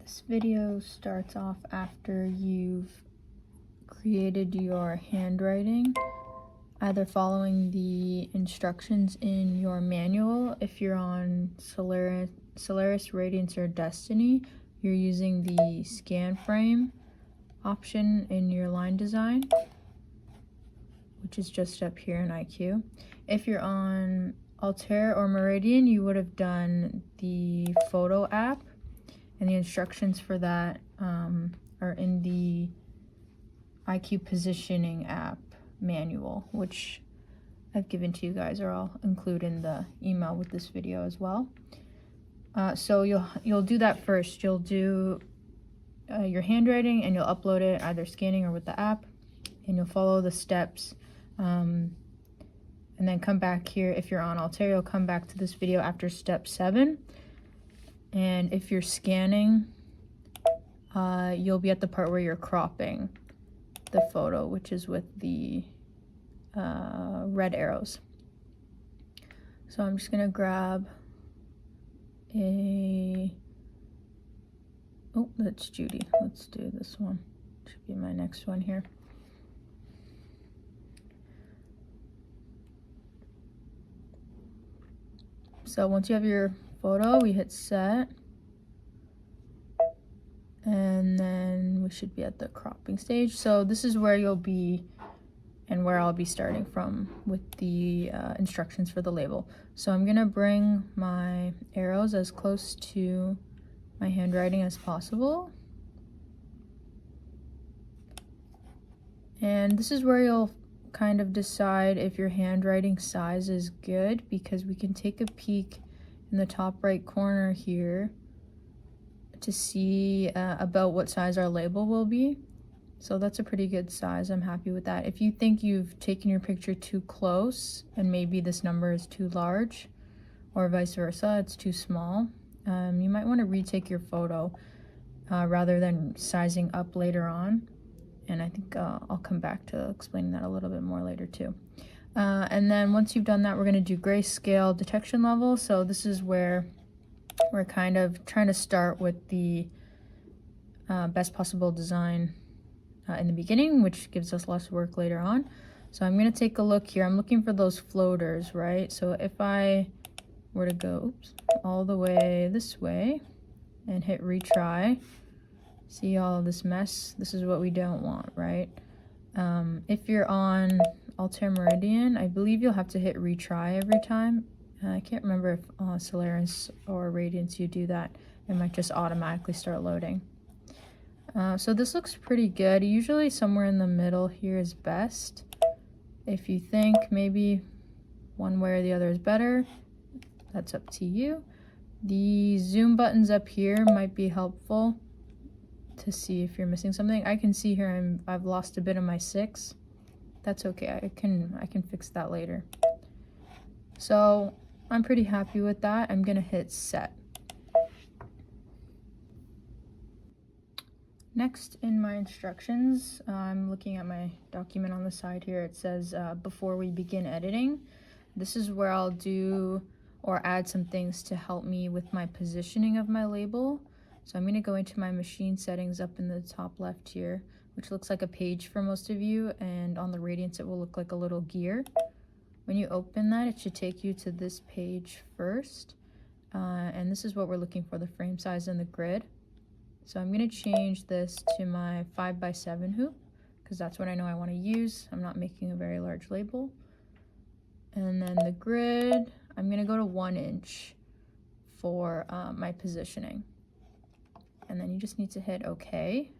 This video starts off after you've created your handwriting, either following the instructions in your manual. If you're on Solaris, Radiance, or Destiny, you're using the scan frame option in your line design, which is just up here in IQ. If you're on Altair or Meridian, you would have done the photo app, and the instructions for that are in the IQ positioning app manual, which I've given to you guys, or I'll include in the email with this video as well. So you'll do that first. You'll do your handwriting and you'll upload it either scanning or with the app, and you'll follow the steps, and then come back here. If you're on Altair, you'll come back to this video after step 7. And if you're scanning, you'll be at the part where you're cropping the photo, which is with the red arrows. So I'm just gonna grab oh, that's Judy. Let's do this one. Should be my next one here. So once you have your photo, we hit set, and then we should be at the cropping stage. So this is where you'll be and where I'll be starting from with the instructions for the label. So I'm gonna bring my arrows as close to my handwriting as possible, and this is where you'll kind of decide if your handwriting size is good, because we can take a peek in the top right corner here to see about what size our label will be. So that's a pretty good size. I'm happy with that. If you think you've taken your picture too close and maybe this number is too large, or vice versa, it's too small, you might want to retake your photo rather than sizing up later on. And I think I'll come back to explaining that a little bit more later too. And then once you've done that, we're going to do grayscale detection level. So this is where we're kind of trying to start with the best possible design in the beginning, which gives us less work later on. So I'm going to take a look here. I'm looking for those floaters, right? So if I were to go all the way this way and hit retry, see all of this mess? This is what we don't want, right? If you're on Altair Meridian, I believe you'll have to hit retry every time. I can't remember if on Solaris or Radiance you do that. It might just automatically start loading. So this looks pretty good. Usually somewhere in the middle here is best. If you think maybe one way or the other is better, that's up to you. The zoom buttons up here might be helpful to see if you're missing something. I can see here I've lost a bit of my 6. That's okay. I can fix that later. So I'm pretty happy with that. I'm gonna hit set. Next in my instructions, I'm looking at my document on the side here. It says before we begin editing. This is where I'll do or add some things to help me with my positioning of my label. So I'm going to go into my machine settings up in the top left here, which looks like a page for most of you, and on the Radiance it will look like a little gear. When you open that, it should take you to this page first, and this is what we're looking for, the frame size and the grid. So I'm going to change this to my 5x7 hoop, because that's what I know I want to use. I'm not making a very large label. And then the grid, I'm going to go to 1 inch for my positioning. And then you just need to hit OK.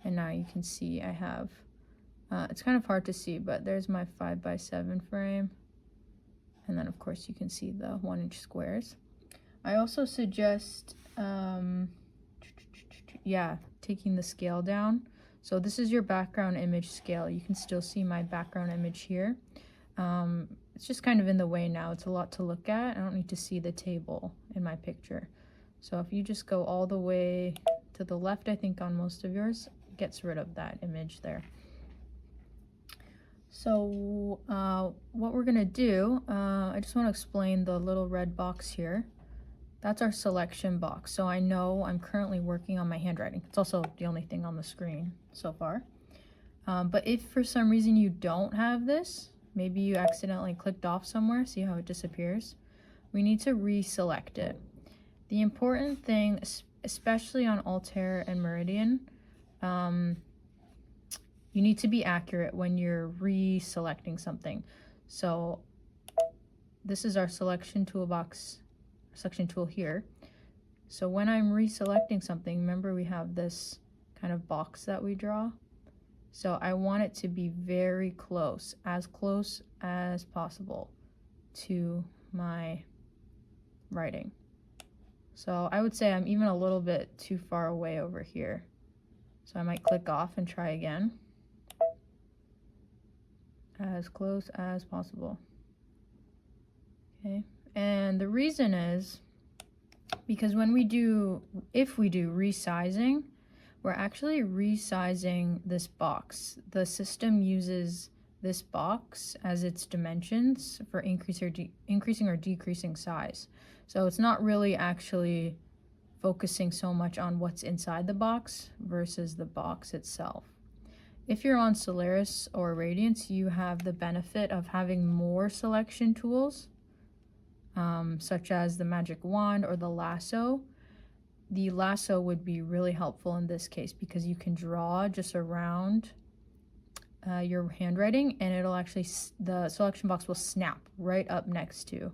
And now you can see I have, it's kind of hard to see, but there's my 5x7 frame. And then of course you can see the 1 inch squares. I also suggest, taking the scale down. So this is your background image scale. You can still see my background image here. It's just kind of in the way now. It's a lot to look at. I don't need to see the table in my picture. So if you just go all the way to the left, I think on most of yours, it gets rid of that image there. So what we're gonna do, I just want to explain the little red box here. That's our selection box. So I know I'm currently working on my handwriting. It's also the only thing on the screen so far. But if for some reason you don't have this, maybe you accidentally clicked off somewhere, see how it disappears? We need to reselect it. The important thing, especially on Altair and Meridian, you need to be accurate when you're reselecting something. So this is our selection toolbox, selection tool here. So when I'm reselecting something, remember we have this kind of box that we draw. So I want it to be very close as possible to my writing. So I would say I'm even a little bit too far away over here. So I might click off and try again. As close as possible. Okay, and the reason is because when we do, if we do resizing, we're actually resizing this box. The system uses this box as its dimensions for increasing or decreasing size. So it's not really actually focusing so much on what's inside the box versus the box itself. If you're on Solaris or Radiance, you have the benefit of having more selection tools, such as the magic wand or the lasso. The lasso would be really helpful in this case because you can draw just around your handwriting, and it'll actually, the selection box will snap right up next to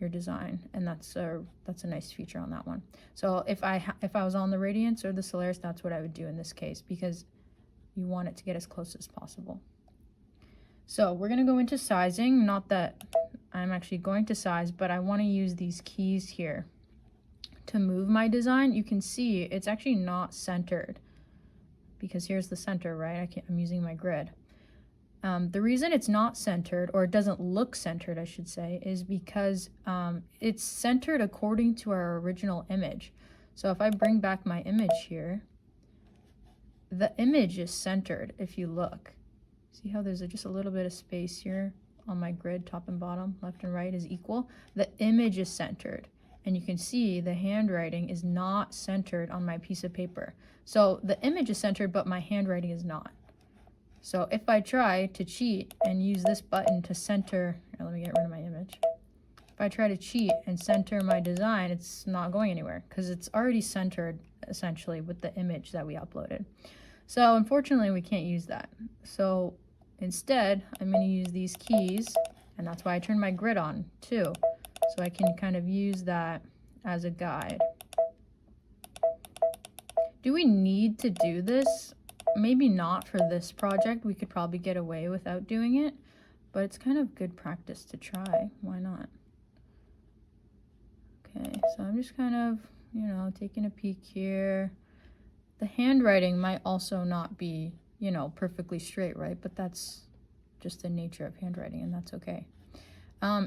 your design, and that's a nice feature on that one. So if I was on the Radiance or the Solaris, that's what I would do in this case because you want it to get as close as possible. So we're going to go into sizing. Not that I'm actually going to size, but I want to use these keys here to move my design. You can see it's actually not centered because here's the center, right? I'm using my grid. The reason it's not centered, or it doesn't look centered, I should say, is because it's centered according to our original image. So if I bring back my image here, the image is centered if you look. See how there's just a little bit of space here on my grid, top and bottom, left and right is equal. The image is centered, and you can see the handwriting is not centered on my piece of paper. So the image is centered, but my handwriting is not. So if I try to cheat and use this button to center, let me get rid of my image. If I try to cheat and center my design, it's not going anywhere because it's already centered essentially with the image that we uploaded. So unfortunately we can't use that. So instead I'm going to use these keys, and that's why I turned my grid on too. So I can kind of use that as a guide. Do we need to do this? Maybe not for this project. We could probably get away without doing it, but it's kind of good practice to try. Why not? Okay, so I'm just kind of, you know, taking a peek here. The handwriting might also not be, you know, perfectly straight, right? But that's just the nature of handwriting, and that's okay.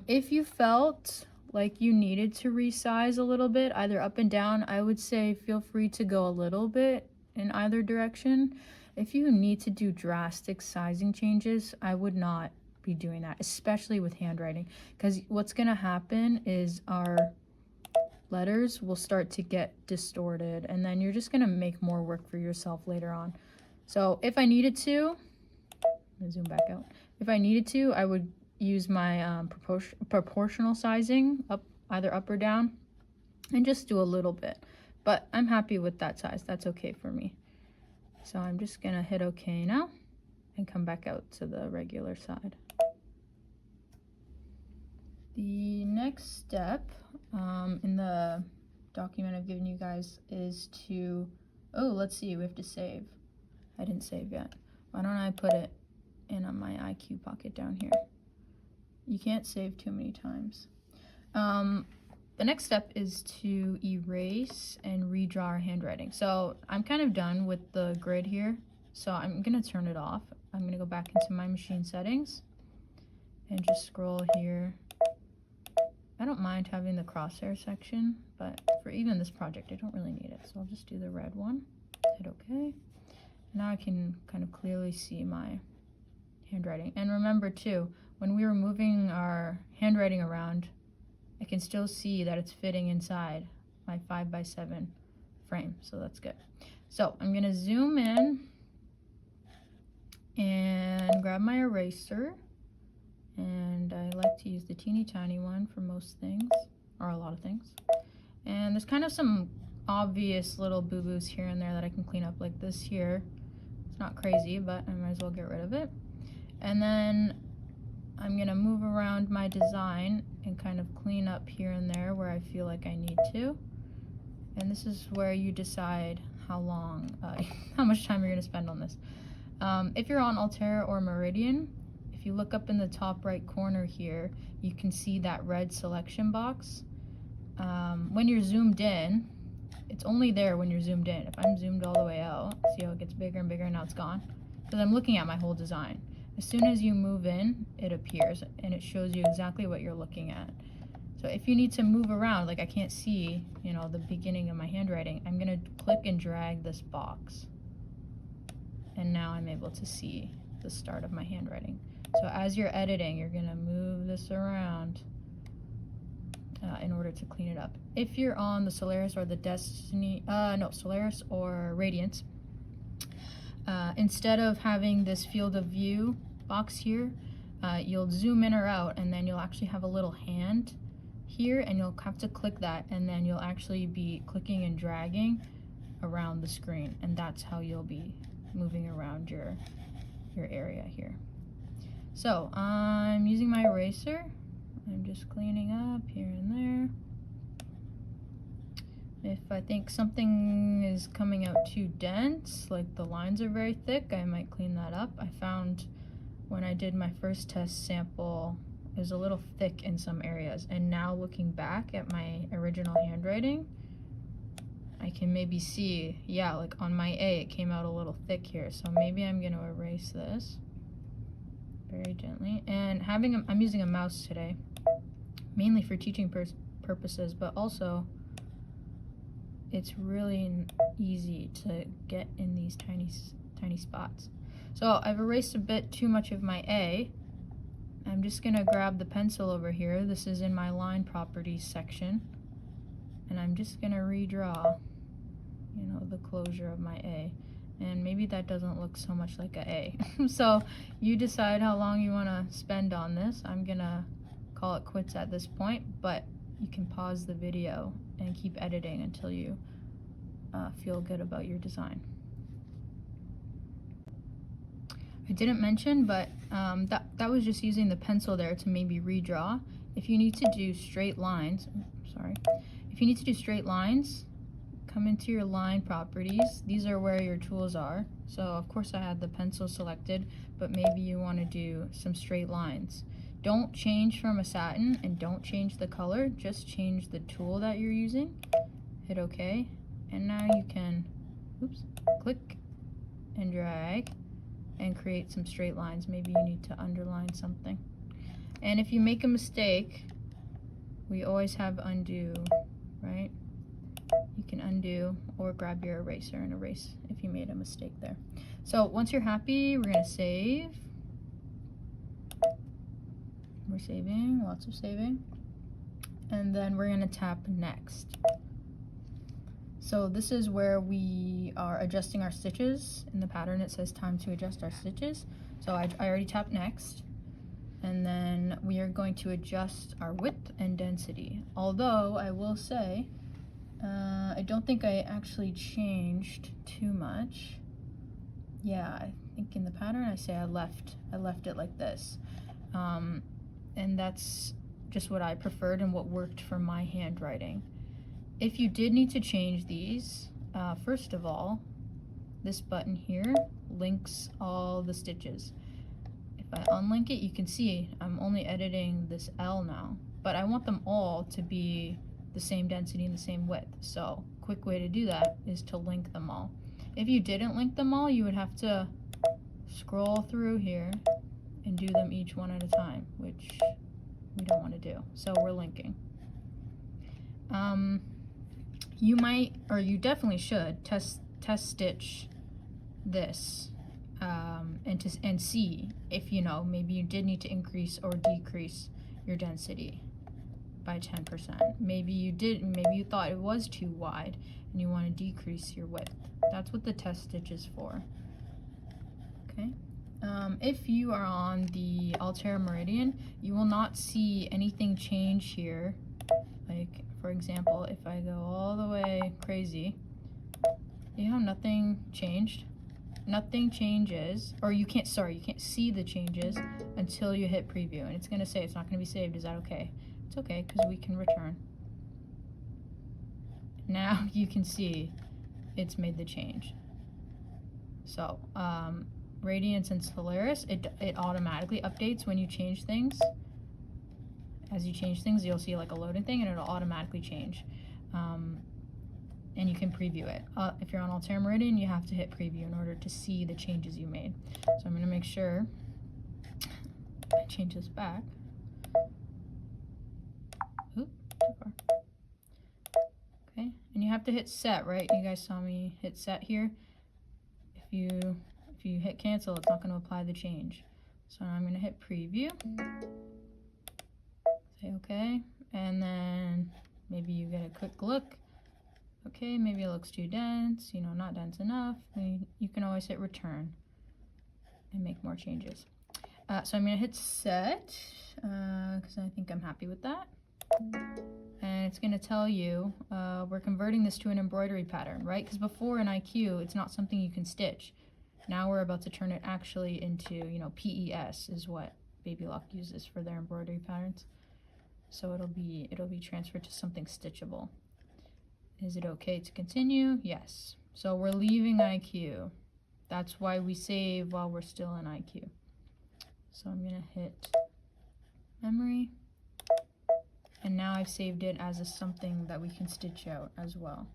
If you felt like you needed to resize a little bit, either up and down, I would say feel free to go a little bit in either direction. If you need to do drastic sizing changes, I would not be doing that, especially with handwriting, because what's going to happen is our letters will start to get distorted, and then you're just going to make more work for yourself later on. So if I needed to, let me zoom back out. If I needed to, I would use my proportional sizing, either up or down, and just do a little bit. But I'm happy with that size. That's okay for me. So I'm just going to hit OK now and come back out to the regular side. The next step in the document I've given you guys is to, let's see, we have to save. I didn't save yet. Why don't I put it in on my IQ pocket down here? You can't save too many times. The next step is to erase and redraw our handwriting. So I'm kind of done with the grid here, so I'm going to turn it off. I'm going to go back into my machine settings and just scroll here. I don't mind having the crosshair section, but for even this project I don't really need it, so I'll just do the red one. Hit OK. Now I can kind of clearly see my handwriting. And remember too, when we were moving our handwriting around, I can still see that it's fitting inside my 5x7 frame, so that's good. So I'm gonna zoom in and grab my eraser, and I like to use the teeny tiny one for most things, or a lot of things. And there's kind of some obvious little boo-boos here and there that I can clean up, like this here. It's not crazy, but I might as well get rid of it. And then I'm gonna move around my design and kind of clean up here and there where I feel like I need to. And this is where you decide how much time you're gonna spend on this. If you're on Altera or Meridian, if you look up in the top right corner here, you can see that red selection box. When you're zoomed in, it's only there when you're zoomed in. If I'm zoomed all the way out, see how it gets bigger and bigger and now it's gone? Because I'm looking at my whole design. As soon as you move in, it appears and it shows you exactly what you're looking at. So if you need to move around, like I can't see, you know, the beginning of my handwriting, I'm gonna click and drag this box. And now I'm able to see the start of my handwriting. So as you're editing, you're gonna move this around in order to clean it up. If you're on the Solaris or the Solaris or Radiance, instead of having this field of view box here, you'll zoom in or out, and then you'll actually have a little hand here, and you'll have to click that, and then you'll actually be clicking and dragging around the screen, and that's how you'll be moving around your area here. So I'm using my eraser. I'm just cleaning up here and there. If I think something is coming out too dense, like the lines are very thick, I might clean that up. I found when I did my first test sample, it was a little thick in some areas, and now looking back at my original handwriting, I can maybe see, yeah, like on my A, it came out a little thick here, so maybe I'm gonna erase this very gently. And I'm using a mouse today, mainly for teaching purposes, but also it's really easy to get in these tiny spots. So I've erased a bit too much of my A. I'm just gonna grab the pencil over here. This is in my line properties section, and I'm just gonna redraw, you know, the closure of my A. And maybe that doesn't look so much like a A. So you decide how long you want to spend on this. I'm gonna call it quits at this point, but you can pause the video and keep editing until you feel good about your design. I didn't mention, but that was just using the pencil there to maybe redraw. If you need to do straight lines, if you need to do straight lines, come into your line properties. These are where your tools are. So of course I had the pencil selected, but maybe you want to do some straight lines. Don't change from a satin and don't change the color, just change the tool that you're using. Hit OK, and now you can click and drag and create some straight lines. Maybe you need to underline something. And if you make a mistake, we always have undo, right? You can undo or grab your eraser and erase if you made a mistake there. So once you're happy, we're gonna save. We're saving, lots of saving. And then we're gonna tap next. So this is where we are adjusting our stitches. In the pattern it says time to adjust our stitches. So I already tapped next. And then we are going to adjust our width and density. Although I will say, I don't think I actually changed too much. Yeah, I think in the pattern I say I left it like this. And that's just what I preferred and what worked for my handwriting. If you did need to change these, first of all, this button here links all the stitches. If I unlink it, you can see I'm only editing this L now, but I want them all to be the same density and the same width. So quick way to do that is to link them all. If you didn't link them all, you would have to scroll through here and do them each one at a time, which we don't want to do. So we're linking. You might, or you definitely should test stitch this and see if, you know, maybe you did need to increase or decrease your density. by 10%. Maybe you thought it was too wide and you want to decrease your width. That's what the test stitch is for. Okay. If you are on the Altera Meridian, you will not see anything change here. Like, for example, if I go all the way crazy, you know, nothing changed. Nothing changes, or you can't see the changes until you hit preview, and it's gonna say it's not gonna be saved. Is that okay? It's okay, because we can return. Now you can see it's made the change. So, Radiance and Solaris, it automatically updates when you change things. As you change things, you'll see like a loading thing, and it'll automatically change. And you can preview it. If you're on Altera Meridian, you have to hit preview in order to see the changes you made. So I'm going to make sure I change this back. Oop, too far. Okay, and you have to hit set, right? You guys saw me hit set here. If you hit cancel, it's not going to apply the change. So I'm going to hit preview. Say okay, and then maybe you get a quick look. Okay, maybe it looks too dense, you know, not dense enough. You can always hit return and make more changes. So I'm gonna hit set, because I think I'm happy with that. And it's gonna tell you, we're converting this to an embroidery pattern, right? Because before in IQ, it's not something you can stitch. Now we're about to turn it actually into, you know, PES is what Baby Lock uses for their embroidery patterns. So it'll be transferred to something stitchable. Is it okay to continue? Yes. So we're leaving IQ. That's why we save while we're still in IQ. So I'm gonna hit memory. And now I've saved it as something that we can stitch out as well.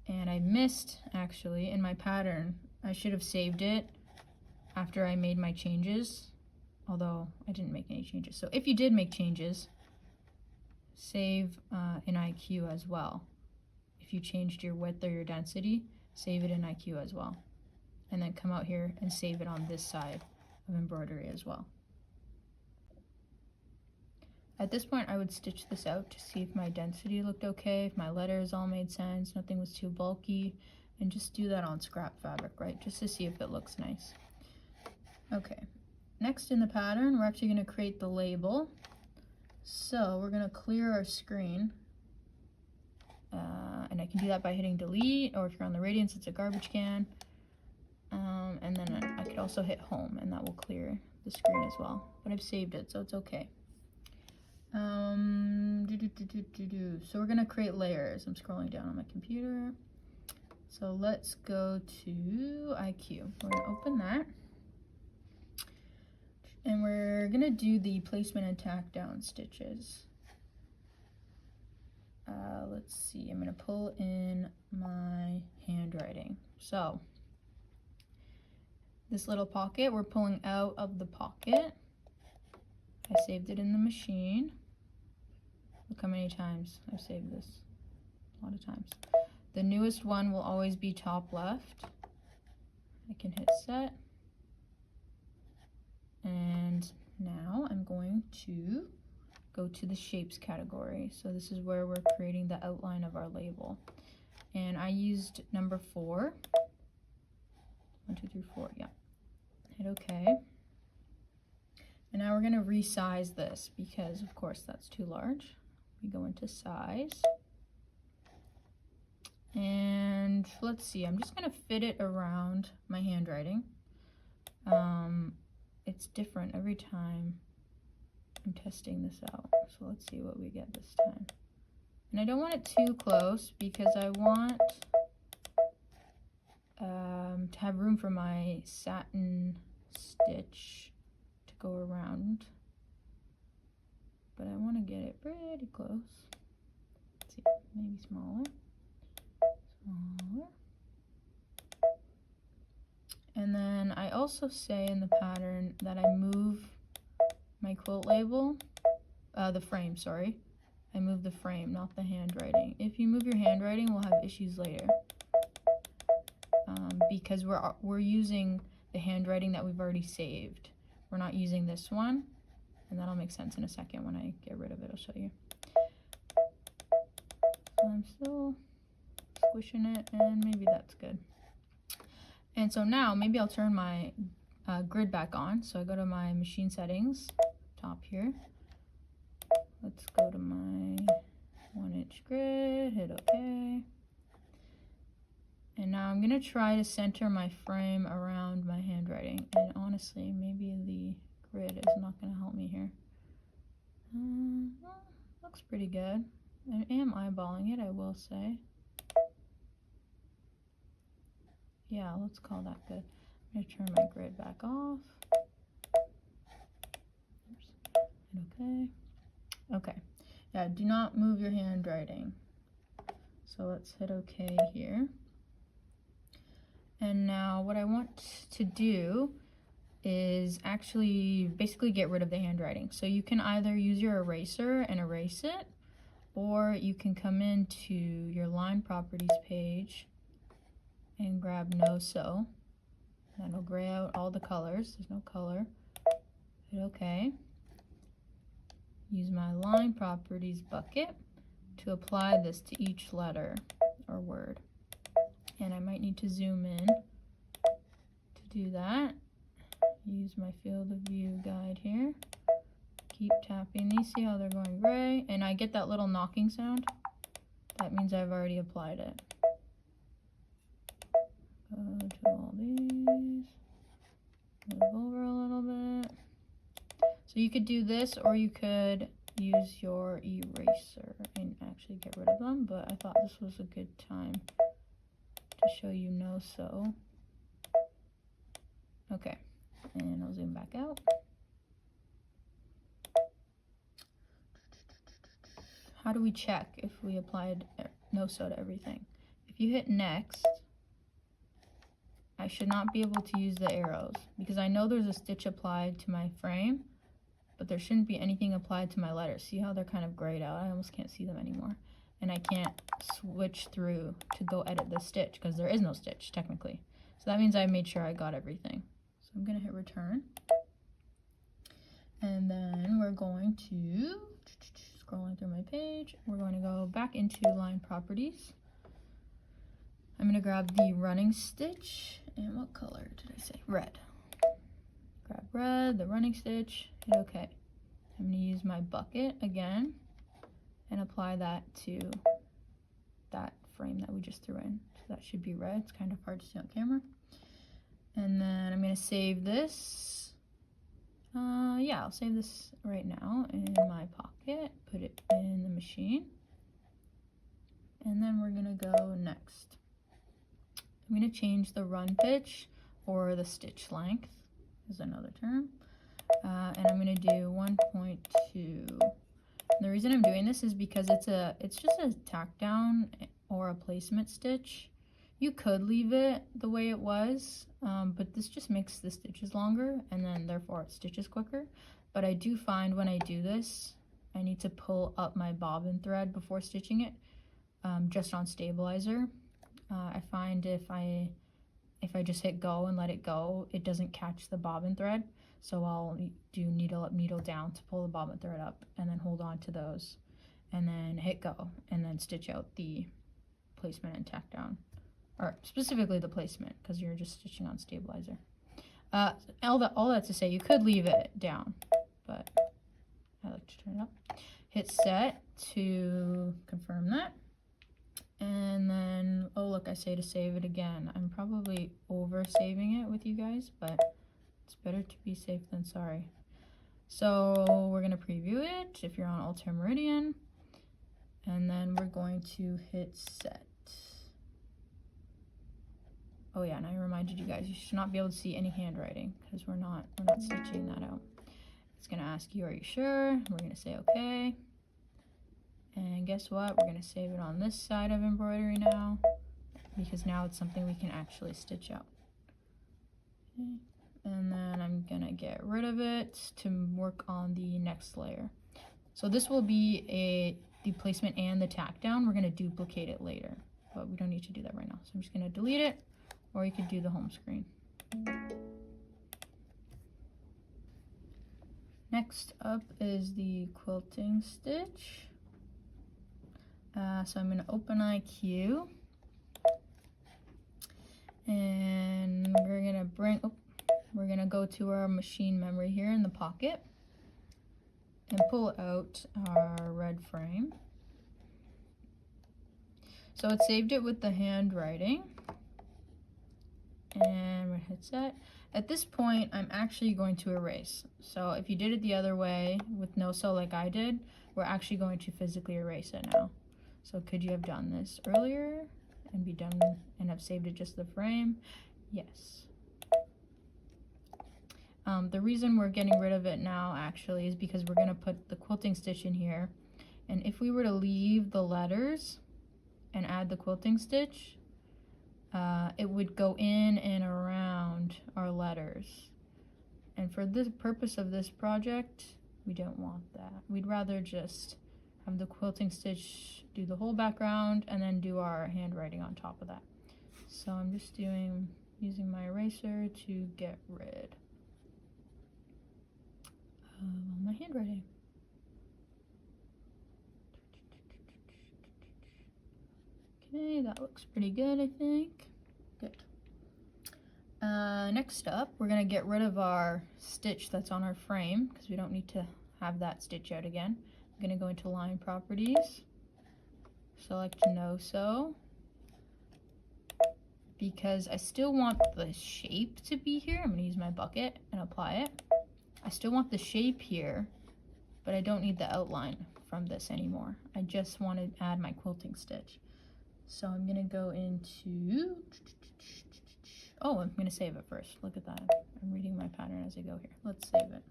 And I missed, actually, in my pattern. I should have saved it after I made my changes, although I didn't make any changes. So if you did make changes, save in IQ as well. If you changed your width or your density, save it in IQ as well. And then come out here and save it on this side of embroidery as well. At this point, I would stitch this out to see if my density looked okay, if my letters all made sense, nothing was too bulky, and just do that on scrap fabric, right? Just to see if it looks nice. Okay, next in the pattern, we're actually gonna create the label. So we're gonna clear our screen, and I can do that by hitting delete, or if you're on the Radiance, it's a garbage can. And then I could also hit home, and that will clear the screen as well. But I've saved it, so it's okay. So we're gonna create layers. I'm scrolling down on my computer. So let's go to IQ. We're gonna open that. And we're gonna do the placement and tack down stitches. Let's see, I'm gonna pull in my handwriting. So this little pocket, we're pulling out of the pocket. I saved it in the machine. Look how many times I've saved this. A lot of times. The newest one will always be top left. I can hit set. And now I'm going to go to the shapes category. So this is where we're creating the outline of our label. And I used number 4. 1, 2, 3, 4, yeah. Hit OK. And now we're going to resize this because, of course, that's too large. We go into size. And let's see, I'm just going to fit it around my handwriting. It's different every time I'm testing this out. So let's see what we get this time. And I don't want it too close because I want to have room for my satin stitch to go around. But I want to get it pretty close. Let's see, maybe smaller. Smaller. And then I also say in the pattern that I move my quilt label, the frame, sorry. I move the frame, not the handwriting. If you move your handwriting, we'll have issues later. Because we're using the handwriting that we've already saved. We're not using this one. and that'll make sense in a second when I get rid of it. I'll show you. So I'm still squishing it, and maybe that's good. And so now maybe I'll turn my grid back on. So I go to my machine settings, top here. Let's go to my 1-inch grid, hit OK. And now I'm gonna try to center my frame around my handwriting. And honestly, maybe the grid is not gonna help me here. Well, looks pretty good. I am eyeballing it, I will say. Yeah, let's call that good. I'm gonna turn my grid back off. Okay. Okay. Yeah, do not move your handwriting. So let's hit OK here. And now what I want to do is actually basically get rid of the handwriting. So you can either use your eraser and erase it, or you can come into your line properties page and grab no sew. That'll gray out all the colors. There's no color. Hit OK. Use my line properties bucket to apply this to each letter or word. And I might need to zoom in to do that. Use my field of view guide here. Keep tapping these, see how they're going gray? And I get that little knocking sound. That means I've already applied it. Go to all these. Move over a little bit. So you could do this, or you could use your eraser and actually get rid of them, but I thought this was a good time to show you no sew. Okay, and I'll zoom back out. How do we check if we applied no sew to everything? If you hit next, I should not be able to use the arrows because I know there's a stitch applied to my frame, but there shouldn't be anything applied to my letters. See how they're kind of grayed out? I almost can't see them anymore. And I can't switch through to go edit the stitch because there is no stitch technically. So that means I made sure I got everything. So I'm gonna hit return. And then we're going to, scrolling through my page, we're going to go back into line properties. I'm gonna grab the running stitch, and what color did I say? Red. Grab red, the running stitch, hit OK. I'm gonna use my bucket again and apply that to that frame that we just threw in. So that should be red. It's kind of hard to see on camera. And then I'm gonna save this. Yeah, I'll save this right now in my pocket, put it in the machine. And then we're gonna go next. I'm gonna change the run pitch, or the stitch length is another term. And I'm gonna do 1.2. The reason I'm doing this is because it's just a tack down or a placement stitch. You could leave it the way it was, but this just makes the stitches longer, and then therefore it stitches quicker. But I do find when I do this, I need to pull up my bobbin thread before stitching it, just on stabilizer. I find if I just hit go and let it go, it doesn't catch the bobbin thread. So I'll do needle up, needle down to pull the bobbin thread up, and then hold on to those, and then hit go, and then stitch out the placement and tack down, or specifically the placement because you're just stitching on stabilizer. All that to say, you could leave it down, but I like to turn it up. Hit set to confirm that. And then, oh look, I say to save it again. I'm probably over saving it with you guys, but it's better to be safe than sorry. So we're gonna preview it if you're on Alter Meridian, and then we're going to hit set. Oh yeah, and I reminded you guys, you should not be able to see any handwriting because we're not stitching that out. It's gonna ask you, are you sure? We're gonna say okay. And guess what? We're going to save it on this side of embroidery now, because now it's something we can actually stitch out. Okay. And then I'm going to get rid of it to work on the next layer. So this will be the placement and the tack down. We're going to duplicate it later, but we don't need to do that right now. So I'm just going to delete it, or you could do the home screen. Next up is the quilting stitch. So I'm going to open IQ, and we're going to go to our machine memory here in the pocket and pull out our red frame. So it saved it with the handwriting, and we're hit set. At this point, I'm actually going to erase. So if you did it the other way with no sew like I did, we're actually going to physically erase it now. So could you have done this earlier and be done and have saved it just the frame? Yes. The reason we're getting rid of it now actually is because we're going to put the quilting stitch in here. And if we were to leave the letters and add the quilting stitch, it would go in and around our letters. And for the purpose of this project, we don't want that. We'd rather just have the quilting stitch do the whole background and then do our handwriting on top of that. So I'm just using my eraser to get rid of my handwriting. Okay, that looks pretty good, I think. Good. Next up, we're going to get rid of our stitch that's on our frame because we don't need to have that stitch out again. I'm going to go into line properties, select no sew, because I still want the shape to be here. I'm going to use my bucket and apply it. I still want the shape here, but I don't need the outline from this anymore. I just want to add my quilting stitch. So I'm going to go into, oh, I'm going to save it first. Look at that. I'm reading my pattern as I go here. Let's save it.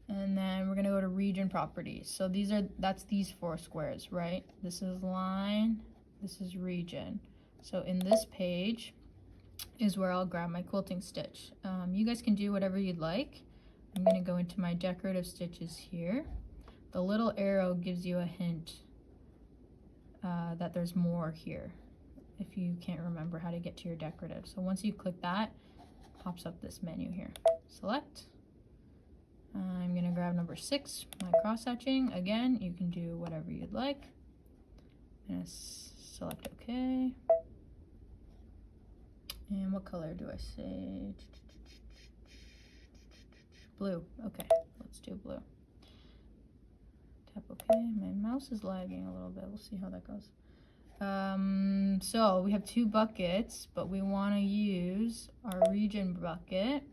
And then we're going to go to region properties. So that's these 4 squares, right? This is line, this is region. So in this page is where I'll grab my quilting stitch. You guys can do whatever you'd like. I'm going to go into my decorative stitches here. The little arrow gives you a hint that there's more here if you can't remember how to get to your decorative. So once you click that, it pops up this menu here. Select. I'm going to grab number 6, my cross hatching. Again, you can do whatever you'd like. I'm going to select OK. And what color do I say? Blue. Okay, let's do blue. Tap OK. My mouse is lagging a little bit. We'll see how that goes. So we have 2 buckets, but we want to use our region bucket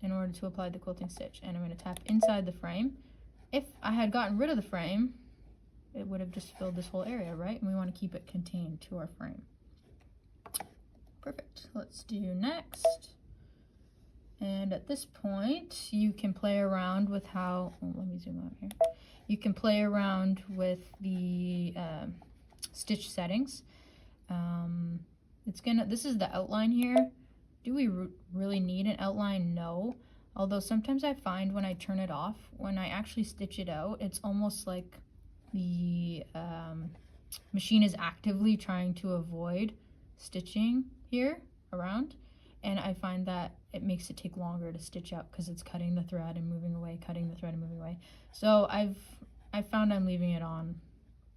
in order to apply the quilting stitch. And I'm going to tap inside the frame. If I had gotten rid of the frame, it would have just filled this whole area, right? And we want to keep it contained to our frame. Perfect. Let's do next. And at this point, you can play around with how, oh, let me zoom out here. You can play around with the stitch settings. This is the outline here. Do we really need an outline? No. Although sometimes I find when I turn it off, when I actually stitch it out, it's almost like the machine is actively trying to avoid stitching here around. And I find that it makes it take longer to stitch out because it's cutting the thread and moving away, cutting the thread and moving away. So I've found I'm leaving it on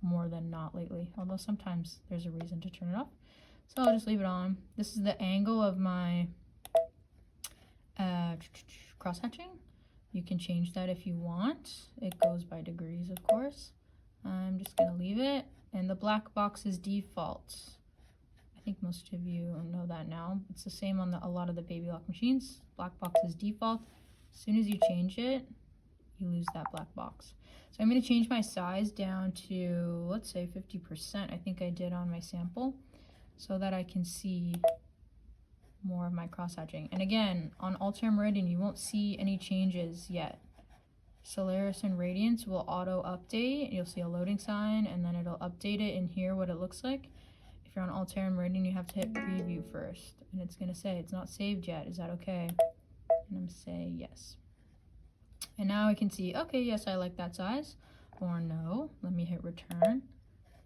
more than not lately, although sometimes there's a reason to turn it off. So I'll just leave it on. This is the angle of my cross hatching. You can change that if you want. It goes by degrees, of course. I'm just going to leave it. And the black box is default. I think most of you know that now. It's the same on a lot of the baby lock machines. Black box is default. As soon as you change it, you lose that black box. So I'm going to change my size down to, let's say 50%. I think I did on my sample, so that I can see more of my cross hatching. And again, on Alterra Meridian, you won't see any changes yet. Solaris and Radiance will auto update. You'll see a loading sign, and then it'll update it in here what it looks like. If you're on Alterra Meridian, you have to hit preview first, and it's going to say it's not saved yet. Is that okay? And I'm going to say yes. And now I can see, okay, yes, I like that size, or no. Let me hit return,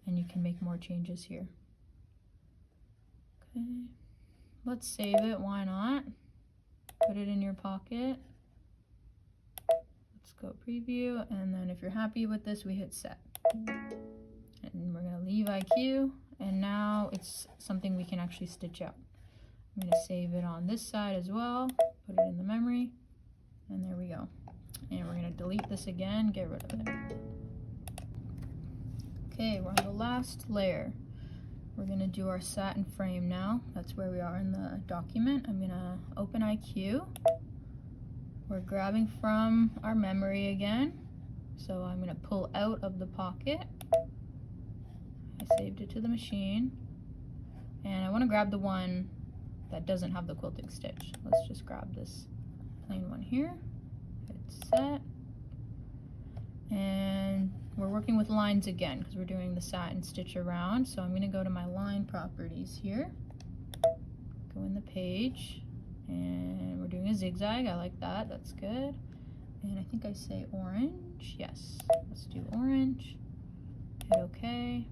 and you can make more changes here. Okay, let's save it. Why not? Put it in your pocket. Let's go preview, and then if you're happy with this, we hit set. And we're gonna leave IQ, and now it's something we can actually stitch out. I'm gonna save it on this side as well, put it in the memory, and there we go. And we're gonna delete this again, get rid of it. Okay, we're on the last layer. We're gonna do our satin frame now. That's where we are in the document. I'm gonna open IQ. We're grabbing from our memory again. So I'm gonna pull out of the pocket. I saved it to the machine. And I wanna grab the one that doesn't have the quilting stitch. Let's just grab this plain one here. Hit set. And we're working with lines again because we're doing the satin stitch around. So I'm gonna go to my line properties here. Go in the page. And we're doing a zigzag. I like that. That's good. And I think I say orange. Yes. Let's do orange. Hit OK.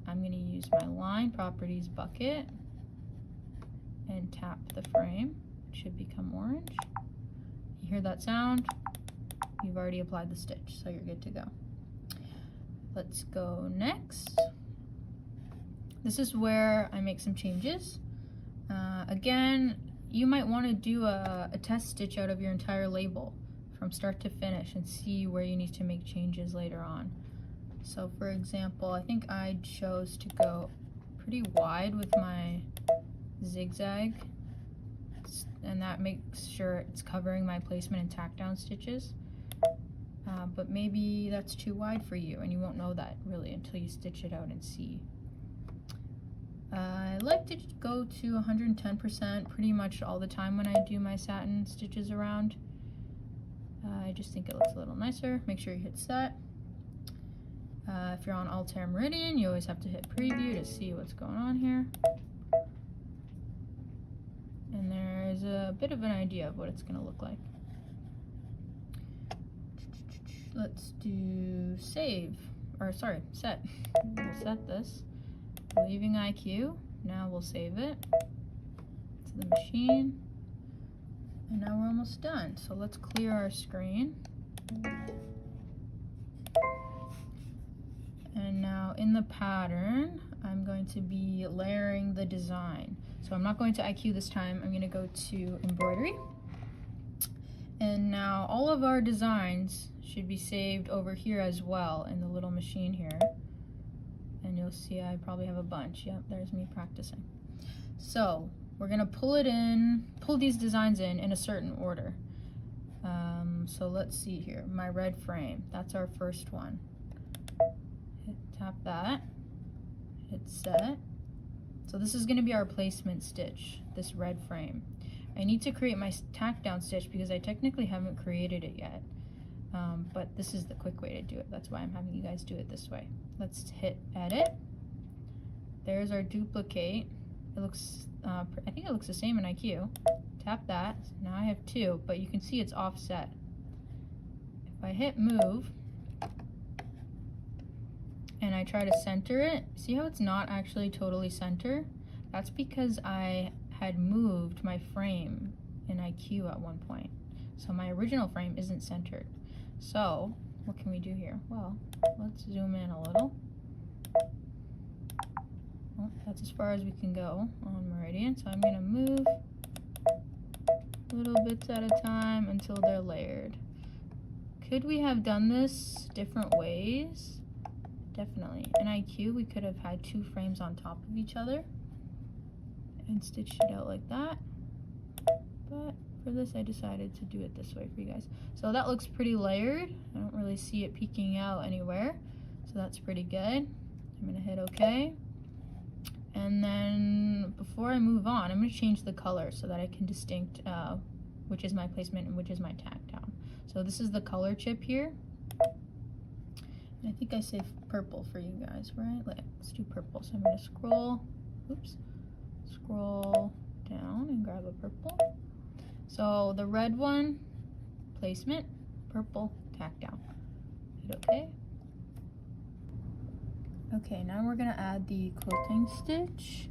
I'm going to use my line properties bucket and tap the frame. It should become orange. You hear that sound? You've already applied the stitch, so you're good to go. Let's go next. This is where I make some changes. Again, you might want to do a test stitch out of your entire label from start to finish and see where you need to make changes later on. So for example, I think I chose to go pretty wide with my zigzag, and that makes sure it's covering my placement and tack down stitches. But maybe that's too wide for you, and you won't know that really until you stitch it out and see. I like to go to 110% pretty much all the time when I do my satin stitches around. I just think it looks a little nicer. Make sure you hit set. If you're on Altair Meridian, you always have to hit preview to see what's going on here. And there's a bit of an idea of what it's going to look like. Let's do save, or sorry, set. We'll set this. Leaving IQ. Now we'll save it to the machine. And now we're almost done. So let's clear our screen. And now in the pattern, I'm going to be layering the design. So I'm not going to IQ this time. I'm going to go to embroidery. And now all of our designs should be saved over here as well in the little machine here. And you'll see I probably have a bunch. Yep, there's me practicing. So we're gonna pull these designs in a certain order. So let's see here, my red frame, that's our first one. Tap that, hit set. So this is gonna be our placement stitch, this red frame. I need to create my tack down stitch because I technically haven't created it yet. But this is the quick way to do it. That's why I'm having you guys do it this way. Let's hit edit. There's our duplicate. It looks, I think it looks the same in IQ. Tap that. Now I have two, but you can see it's offset. If I hit move and I try to center it, see how it's not actually totally center? That's because I had moved my frame in IQ at one point. So my original frame isn't centered. So what can we do here? Well, let's zoom in a little. Well, that's as far as we can go on Meridian. So I'm going to move little bits at a time until they're layered. Could we have done this different ways? Definitely. In IQ, we could have had two frames on top of each other and stitched it out like that. But for this, I decided to do it this way for you guys. So that looks pretty layered. I don't really see it peeking out anywhere. So that's pretty good. I'm gonna hit OK. And then before I move on, I'm gonna change the color so that I can distinct which is my placement and which is my tack down. So this is the color chip here. And I think I say purple for you guys, right? Let's do purple. So I'm gonna scroll down and grab a purple. So the red one, placement, purple, tack down. Hit OK. Okay, now we're gonna add the quilting stitch.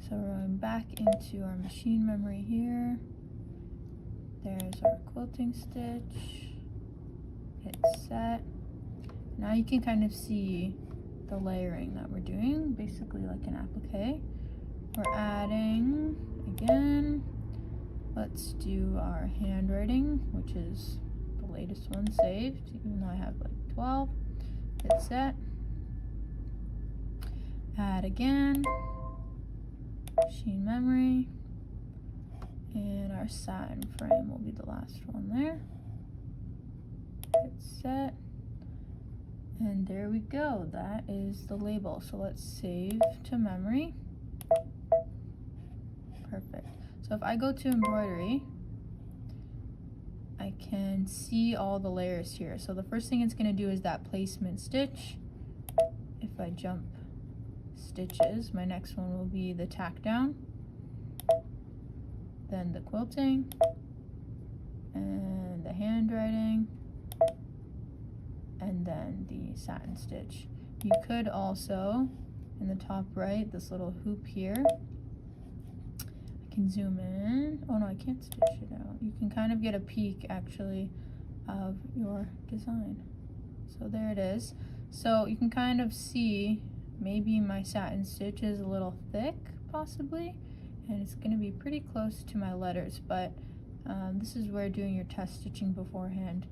So we're going back into our machine memory here. There's our quilting stitch. Hit set. Now you can kind of see the layering that we're doing, basically like an applique. We're adding again. Let's do our handwriting, which is the latest one saved, even though I have like 12. Hit set. Add again. Machine memory. And our satin frame will be the last one there. Hit set. And there we go. That is the label. So let's save to memory. Perfect. So if I go to embroidery, I can see all the layers here. So the first thing it's going to do is that placement stitch. If I jump stitches, my next one will be the tack down, then the quilting, and the handwriting, and then the satin stitch. You could also, in the top right, this little hoop here, I can zoom in. Oh no, I can't stitch it out. You can kind of get a peek actually of your design. So there it is. So you can kind of see maybe my satin stitch is a little thick possibly, and it's going to be pretty close to my letters, but this is where doing your test stitching beforehand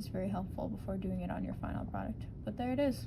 is very helpful before doing it on your final product. But there it is.